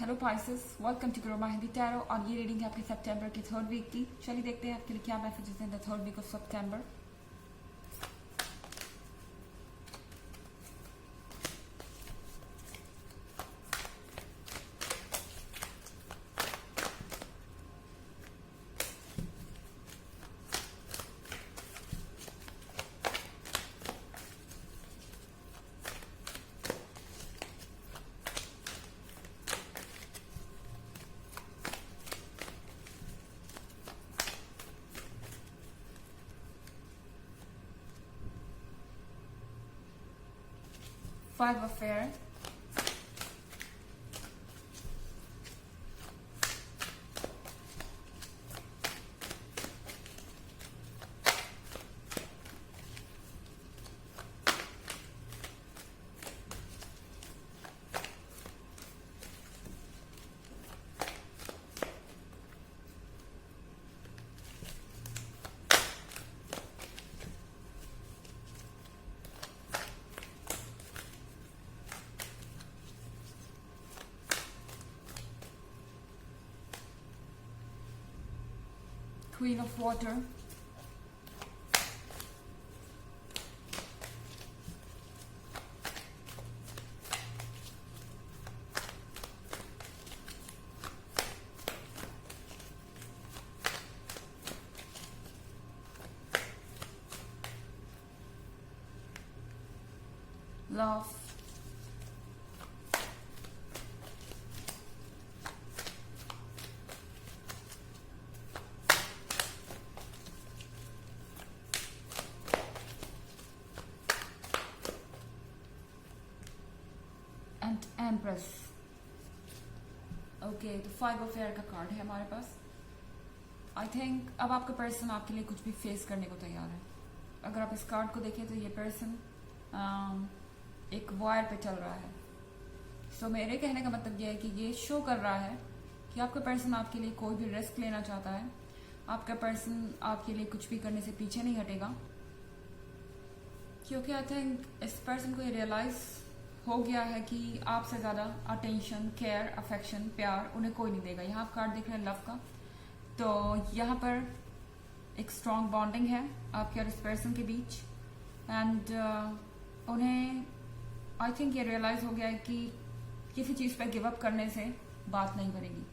Hello Pisces, welcome to Groma Hindi tarot. और ये reading है आपके सितंबर के थर्ड वीक की। चलिए देखते हैं आपके लिए क्या messages in the third week of September. Five of Air, Queen of Water, Love, and empress. Okay, तो फाइव ऑफ एयर का कार्ड है हमारे पास। आई थिंक अब आपका पर्सन आपके लिए कुछ भी फेस करने को तैयार है। अगर आप इस कार्ड को देखें तो ये पर्सन एक वायर पे चल रहा है। सो मेरे कहने का मतलब ये है कि ये शो कर रहा है कि आपका पर्सन आपके लिए कोई भी रिस्क लेना चाहता है। आपका पर्सन आपके लिए कुछ भी करने से पीछे नहीं हटेगा, क्योंकि आई थिंक इस पर्सन को ये रियलाइज हो गया है कि आपसे ज़्यादा अटेंशन, केयर, अफेक्शन, प्यार उन्हें कोई नहीं देगा। यहाँ आप कार्ड देख रहे हैं लव का, तो यहाँ पर एक स्ट्रॉन्ग बॉन्डिंग है आपके और इस पर्सन के बीच। एंड उन्हें आई थिंक ये रियलाइज हो गया है कि किसी चीज़ पर गिव अप करने से बात नहीं बनेगी।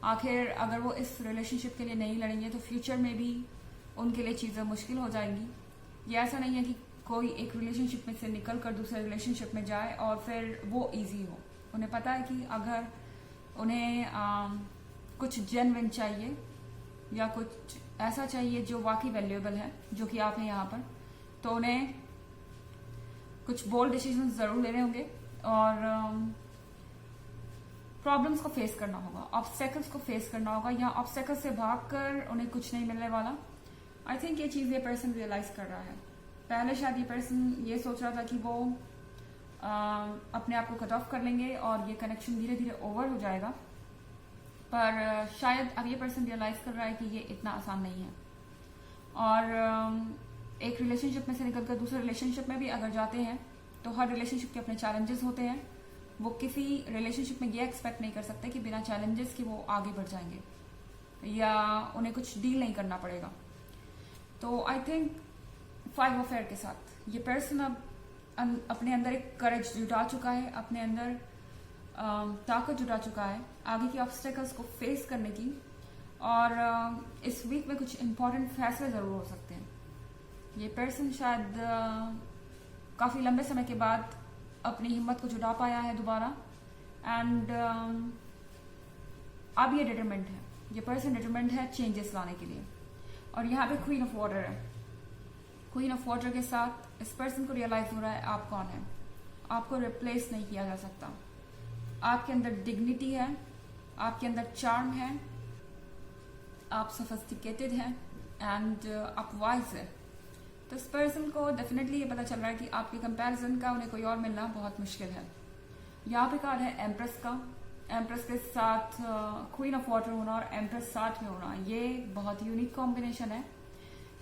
आखिर अगर वो इस रिलेशनशिप के लिए नहीं लड़ेंगे तो फ्यूचर में भी उनके लिए चीज़ें मुश्किल हो जाएंगी। ये ऐसा नहीं है कि कोई एक रिलेशनशिप में से निकल कर दूसरे रिलेशनशिप में जाए और फिर वो इजी हो। उन्हें पता है कि अगर उन्हें कुछ जेन्युइन चाहिए या कुछ ऐसा चाहिए जो वाकई वैल्यूएबल है, जो कि आप हैं यहाँ पर, तो उन्हें कुछ बोल्ड डिसीजन जरूर लेने होंगे और प्रॉब्लम्स को फेस करना होगा, ऑब्स्टेकल्स को फेस करना होगा। या ऑब्स्टेकल्स से भागकर उन्हें कुछ नहीं मिलने वाला। आई थिंक ये चीज़ ये पर्सन रियलाइज कर रहा है। पहले शायद ये पर्सन ये सोच रहा था कि वो अपने आप को कट ऑफ कर लेंगे और ये कनेक्शन धीरे धीरे ओवर हो जाएगा, पर शायद अब ये पर्सन रियलाइज कर रहा है कि ये इतना आसान नहीं है। और एक रिलेशनशिप में से निकलकर दूसरे रिलेशनशिप में भी अगर जाते हैं तो हर रिलेशनशिप के अपने चैलेंजेस होते हैं। वो किसी रिलेशनशिप में ये एक्सपेक्ट नहीं कर सकते कि बिना चैलेंजेस के वो आगे बढ़ जाएंगे या उन्हें कुछ डील नहीं करना पड़ेगा। तो I think five of air के साथ ये पर्सन अब अपने अंदर एक करेज जुटा चुका है, अपने अंदर ताकत जुटा चुका है आगे की ऑब्स्टेकल्स को फेस करने की। और इस वीक में कुछ इंपॉर्टेंट फैसले ज़रूर हो सकते हैं। ये पर्सन शायद काफ़ी लंबे समय के बाद अपनी हिम्मत को जुटा पाया है दोबारा। एंड अब ये डिटरमेंट है, ये पर्सन डिटरमेंट है चेंजेस लाने के लिए। और यहाँ पे क्वीन ऑफ वाटर है। क्वीन ऑफ वाटर के साथ इस पर्सन को रियलाइज हो रहा है आप कौन है। आपको रिप्लेस नहीं किया जा सकता। आपके अंदर डिग्निटी है, आपके अंदर चार्म है, आप सोफिस्टिकेटेड हैं एंड आप वाइज है। तो इस पर्सन को डेफिनेटली ये पता चल रहा है कि आपके कंपैरिजन का उन्हें कोई और मिलना बहुत मुश्किल है। यहाँ पे कार्ड है एम्प्रेस का। एम्प्रेस के साथ क्वीन ऑफ वाटर होना और एम्प्रेस साथ में होना, ये बहुत यूनिक कॉम्बिनेशन है।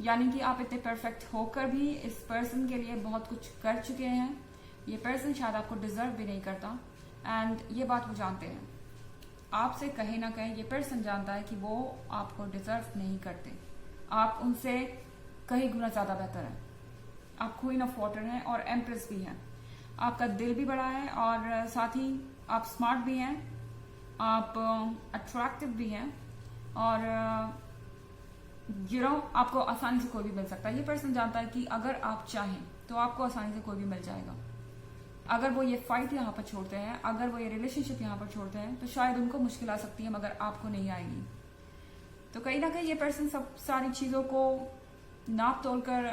यानी कि आप इतने परफेक्ट होकर भी इस पर्सन के लिए बहुत कुछ कर चुके हैं। ये पर्सन शायद आपको डिजर्व भी नहीं करता एंड ये बात वो जानते हैं। आपसे कहीं ना कहीं ये पर्सन जानता है कि वो आपको डिजर्व नहीं करते, आप उनसे कहीं गुना ज्यादा बेहतर है। आप क्वीन ऑफ वाटर हैं और एम्प्रेस भी हैं। आपका दिल भी बड़ा है और साथ ही आप स्मार्ट भी हैं, आप अट्रैक्टिव भी हैं और आपको आसानी से कोई भी मिल सकता है। ये पर्सन जानता है कि अगर आप चाहें तो आपको आसानी से कोई भी मिल जाएगा। अगर वो ये फाइट यहाँ पर छोड़ते हैं, अगर वो ये रिलेशनशिप यहाँ पर छोड़ते हैं, तो शायद उनको मुश्किल आ सकती है मगर आपको नहीं आएगी। तो कहीं ना कहीं ये पर्सन सब सारी चीज़ों को नाप तोल कर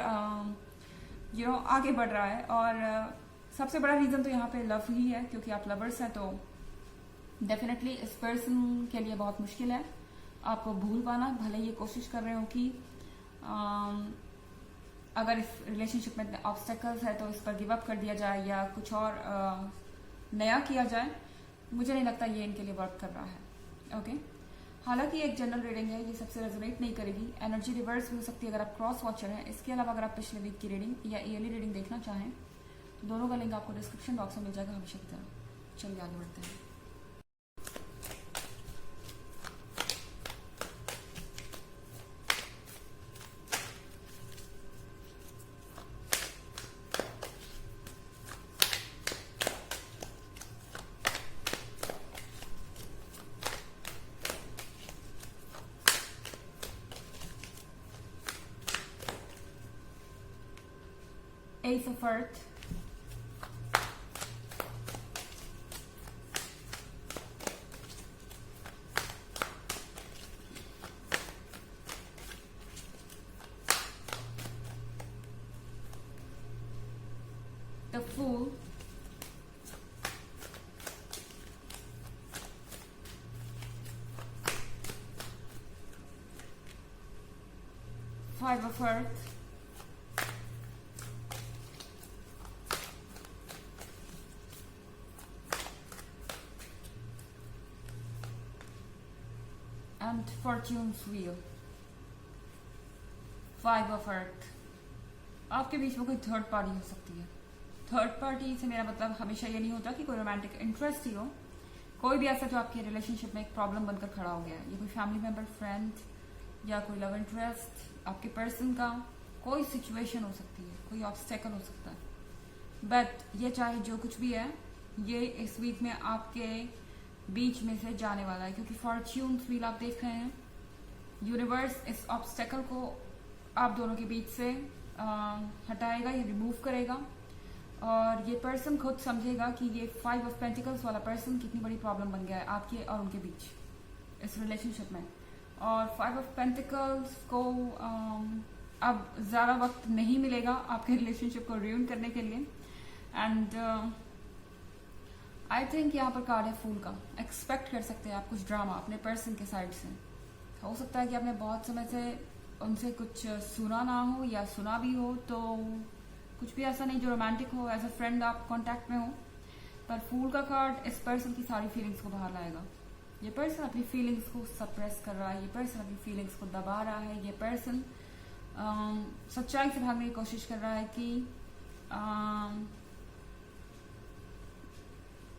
आगे बढ़ रहा है और सबसे बड़ा रीज़न तो यहाँ पे लव ही है, क्योंकि आप लवर्स हैं। तो डेफिनेटली इस पर्सन के लिए बहुत मुश्किल है आपको भूल पाना। भले ये कोशिश कर रहे हो कि अगर इस रिलेशनशिप में ऑब्स्टेकल्स है तो इस पर गिव अप कर दिया जाए या कुछ और नया किया जाए, मुझे नहीं लगता ये इनके लिए वर्क कर रहा है। ओके, हालांकि एक जनरल रीडिंग है, ये सबसे रेजोनेट नहीं करेगी। एनर्जी रिवर्स भी हो सकती है अगर आप क्रॉस वॉचर हैं। इसके अलावा अगर आप पिछले वीक की रीडिंग या ईयरली रीडिंग देखना चाहें तो दोनों का लिंक आपको डिस्क्रिप्शन बॉक्स में मिल जाएगा हमेशा की तरह। चलिए आगे बढ़ते हैं। Ace of Earth, the Fool, Five of Earth, and Fortune's Wheel, Five of Earth। आपके बीच में कोई थर्ड पार्टी हो सकती है। थर्ड पार्टी से मेरा मतलब हमेशा ये नहीं होता कि कोई रोमांटिक इंटरेस्ट ही हो, कोई भी ऐसा जो आपके रिलेशनशिप में एक प्रॉब्लम बनकर खड़ा हो गया है। ये कोई फैमिली मेंबर, फ्रेंड या कोई लव इंटरेस्ट, आपके पर्सन का कोई सिचुएशन हो सकती है, कोई ऑब्स्टेकल हो सकता है। बट ये चाहे जो कुछ भी है, ये इस वीक में आपके बीच में से जाने वाला है, क्योंकि फॉर्च्यून व्हील आप देख रहे हैं। यूनिवर्स इस ऑब्स्टेकल को आप दोनों के बीच से हटाएगा या रिमूव करेगा और ये पर्सन खुद समझेगा कि ये 5 ऑफ पेंटिकल्स वाला पर्सन कितनी बड़ी प्रॉब्लम बन गया है आपके और उनके बीच इस रिलेशनशिप में। और 5 ऑफ पेंटिकल्स को अब ज़्यादा वक्त नहीं मिलेगा आपके रिलेशनशिप को रियून करने के लिए। एंड आई थिंक यहाँ पर कार्ड है फूल का। एक्सपेक्ट कर सकते हैं आप कुछ ड्रामा अपने पर्सन के साइड से। हो सकता है कि आपने बहुत समय से उनसे कुछ सुना ना हो या सुना भी हो, तो कुछ भी ऐसा नहीं जो रोमांटिक हो, एज अ फ्रेंड आप कांटेक्ट में हो। पर फूल का कार्ड इस पर्सन की सारी फीलिंग्स को बाहर लाएगा। ये पर्सन अपनी फीलिंग्स को सप्रेस कर रहा है, ये पर्सन अपनी फीलिंग्स को दबा रहा है, ये पर्सन सच्चाई से भागने की कोशिश कर रहा है कि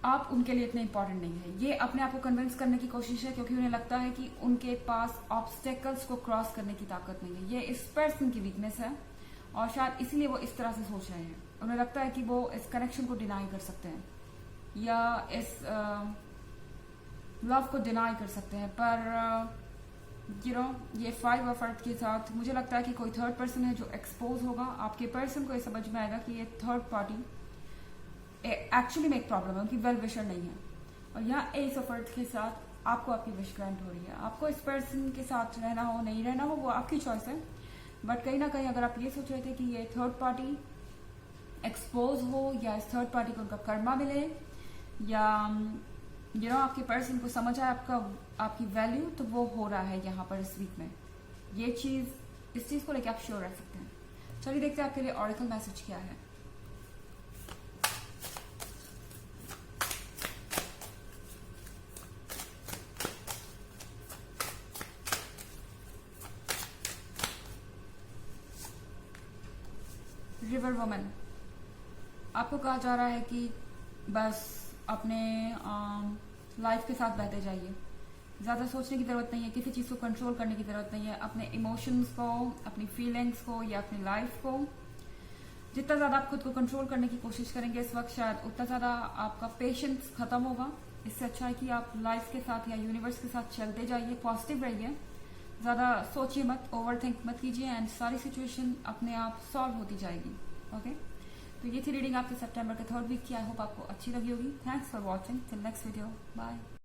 आप उनके लिए इतने इंपॉर्टेंट नहीं है। ये अपने आप को कन्विंस करने की कोशिश है, क्योंकि उन्हें लगता है कि उनके पास ऑब्स्टेकल्स को क्रॉस करने की ताकत नहीं है। ये इस पर्सन की वीकनेस है और शायद इसीलिए वो इस तरह से सोच रहे हैं। उन्हें लगता है कि वो इस कनेक्शन को डिनाई कर सकते हैं या इस लव को डिनाई कर सकते हैं। पर ये 5 ऑफ अर्थ के साथ मुझे लगता है कि कोई थर्ड पर्सन है जो एक्सपोज होगा। आपके पर्सन को ये समझ में आएगा कि ये थर्ड पार्टी एक्चुअली में एक प्रॉब्लम है, उनकी वेल विशर नहीं है। और यहाँ एस ऑफ अर्थ के साथ आपको आपकी विश ग्रांट हो रही है। आपको इस पर्सन के साथ रहना हो नहीं रहना हो वो आपकी चॉइस है। बट कहीं ना कहीं अगर आप ये सोच रहे थे कि ये थर्ड पार्टी एक्सपोज हो या इस थर्ड पार्टी को उनका कर्मा मिले या आपके पर्सन को समझ आए आपकी वैल्यू, तो वो हो रहा है यहाँ पर इस वीक में। ये चीज इस चीज को लेकर आप श्योर रह सकते हैं। चलिए देखते हैं आपके लिए ऑरेकल मैसेज क्या है। रिवर वुमन, आपको कहा जा रहा है कि बस अपने लाइफ के साथ बहते जाइए। ज़्यादा सोचने की ज़रूरत नहीं है, किसी चीज़ को कंट्रोल करने की ज़रूरत नहीं है। अपने इमोशंस को, अपनी फीलिंग्स को या अपनी लाइफ को जितना ज़्यादा आप खुद को कंट्रोल करने की कोशिश करेंगे इस वक्त, शायद उतना ज़्यादा आपका पेशेंस खत्म होगा। इससे अच्छा है कि आप लाइफ के साथ या यूनिवर्स के साथ चलते जाइए, पॉजिटिव रहिए, ज़्यादा सोचिए मत, ओवर थिंक मत कीजिए एंड सारी सिचुएशन अपने आप सॉल्व होती जाएगी। ओके, तो ये थी रीडिंग आपके सितंबर के 3rd वीक की। आई होप आपको अच्छी लगी होगी। Thanks for watching, till next video, bye.